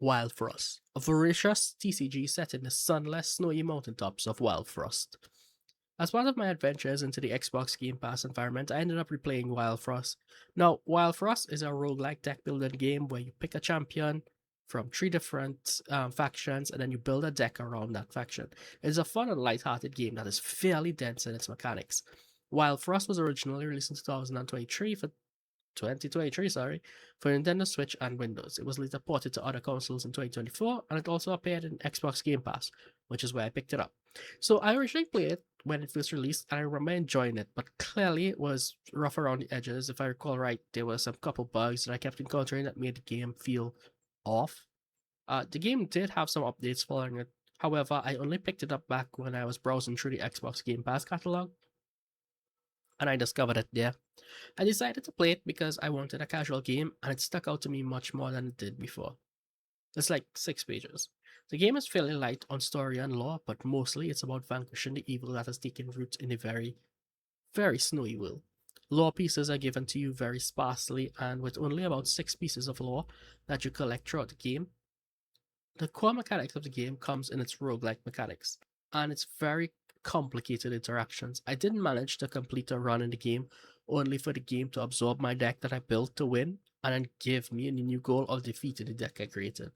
Wildfrost, a voracious TCG set in the sunless, snowy mountaintops of Wildfrost. As part of my adventures into the Xbox Game Pass environment, I ended up replaying Wildfrost. Now, Wildfrost is a roguelike deck building game where you pick a champion from three different factions and then you build a deck around that faction. It's a fun and light-hearted game that is fairly dense in its mechanics. Wildfrost was originally released in 2023 for 2023, sorry, for Nintendo Switch and Windows. It was later ported to other consoles in 2024, and it also appeared in Xbox Game Pass, which is where I picked it up. So I originally played it when it first released, and I remember enjoying it, but clearly it was rough around the edges. If I recall right, there were some couple bugs that I kept encountering that made the game feel off. The game did have some updates following it. However, I only picked it up back when I was browsing through the Xbox Game Pass catalog, and I discovered it there. I decided to play it because I wanted a casual game, and it stuck out to me much more than it did before. It's like 6 pages. The game is fairly light on story and lore, but mostly it's about vanquishing the evil that has taken root in a very, very snowy world. Lore pieces are given to you very sparsely, and with only about 6 pieces of lore that you collect throughout the game. The core mechanics of the game comes in its roguelike mechanics, and its very complicated interactions. I didn't manage to complete a run in the game, only for the game to absorb my deck that I built to win, and then give me a new goal of defeating the deck I created.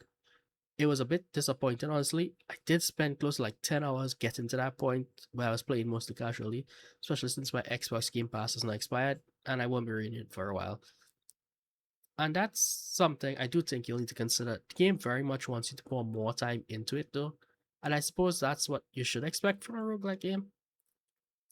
It was a bit disappointing, honestly. I did spend close to like 10 hours getting to that point where I was playing mostly casually, especially since my Xbox Game Pass is now expired, and I won't be reading it for a while. And that's something I do think you'll need to consider. The game very much wants you to pour more time into it, though. And I suppose that's what you should expect from a roguelike game.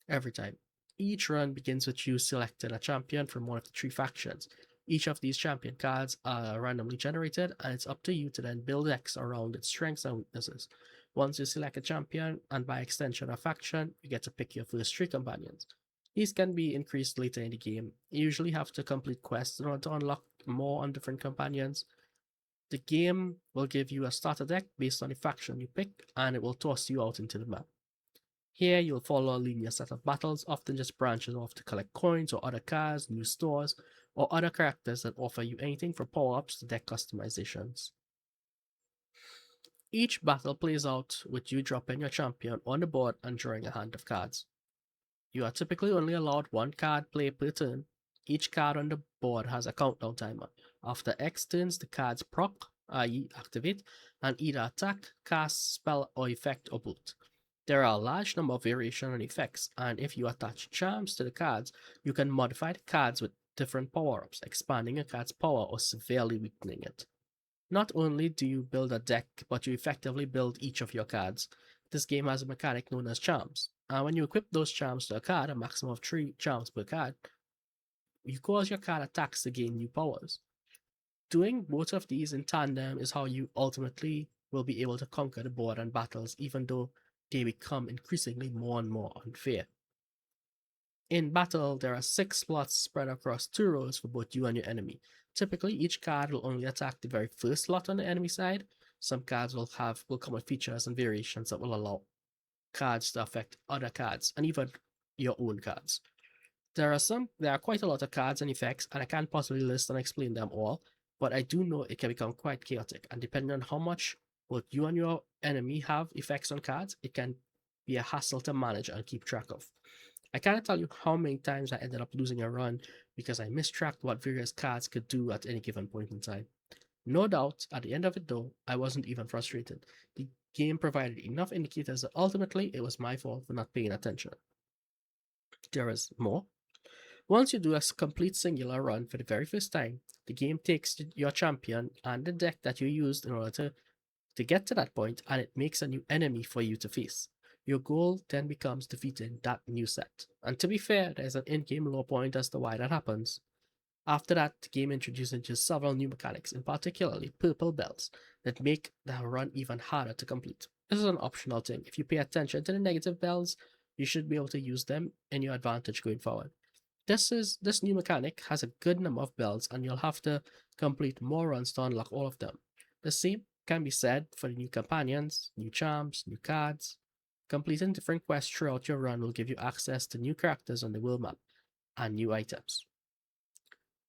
Every time. Each run begins with you selecting a champion from one of the three factions. Each of these champion cards are randomly generated, and it's up to you to then build decks around its strengths and weaknesses. Once you select a champion, and by extension a faction, you get to pick your first three companions. These can be increased later in the game. You usually have to complete quests in order to unlock more on different companions. The game will give you a starter deck based on the faction you pick, and it will toss you out into the map. Here, you'll follow a linear set of battles, often just branches off to collect coins or other cards, new stores, or other characters that offer you anything from power-ups to deck customizations. Each battle plays out with you dropping your champion on the board and drawing a hand of cards. You are typically only allowed one card play per turn. Each card on the board has a countdown timer. After X turns, the cards proc, i.e., activate, and either attack, cast, spell, or effect, or both. There are a large number of variations and effects, and if you attach charms to the cards, you can modify the cards with different power-ups, expanding a card's power or severely weakening it. Not only do you build a deck, but you effectively build each of your cards. This game has a mechanic known as charms. And when you equip those charms to a card, a maximum of 3 charms per card, you cause your card attacks to gain new powers. Doing both of these in tandem is how you ultimately will be able to conquer the board and battles, even though they become increasingly more and more unfair. In battle, there are 6 slots spread across 2 rows for both you and your enemy. Typically, each card will only attack the very first slot on the enemy side. Some cards will come with features and variations that will allow cards to affect other cards and even your own cards. There are quite a lot of cards and effects, and I can't possibly list and explain them all, but I do know it can become quite chaotic, and depending on how much both you and your enemy have effects on cards, it can be a hassle to manage and keep track of. I can't tell you how many times I ended up losing a run because I mistracked what various cards could do at any given point in time. No doubt, at the end of it though, I wasn't even frustrated. The game provided enough indicators that ultimately it was my fault for not paying attention. There is more. Once you do a complete singular run for the very first time, the game takes your champion and the deck that you used in order to get to that point, and it makes a new enemy for you to face. Your goal then becomes defeating that new set. And to be fair, there's an in-game low point as to why that happens. After that, the game introduces several new mechanics, in particularly purple bells, that make the run even harder to complete. This is an optional thing. If you pay attention to the negative bells, you should be able to use them in your advantage going forward. This new mechanic has a good number of bells, and you'll have to complete more runs to unlock all of them. The same can be said for the new companions, new charms, new cards. Completing different quests throughout your run will give you access to new characters on the world map and new items.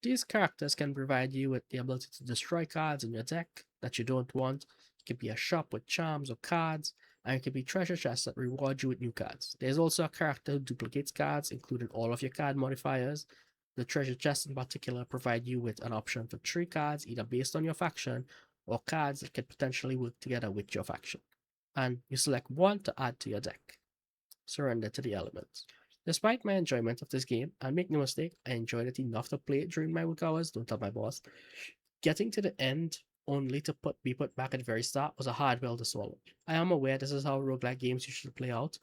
These characters can provide you with the ability to destroy cards in your deck that you don't want. It could be a shop with charms or cards, and it could be treasure chests that reward you with new cards. There's also a character who duplicates cards, including all of your card modifiers. The treasure chests in particular provide you with an option for 3 cards, either based on your faction or cards that could potentially work together with your faction. And you select one to add to your deck. Surrender to the elements. Despite my enjoyment of this game, and make no mistake, I enjoyed it enough to play it during my work hours, don't tell my boss, getting to the end only to be put back at the very start was a hard pill to swallow. I am aware this is how roguelike games usually play out.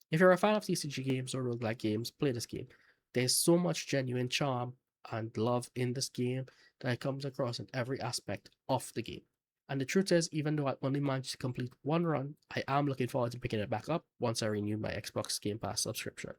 If you're a fan of TCG games or roguelike games, play this game. There's so much genuine charm and love in this game that it comes across in every aspect of the game. And the truth is, even though I only managed to complete one run, I am looking forward to picking it back up once I renew my Xbox Game Pass subscription.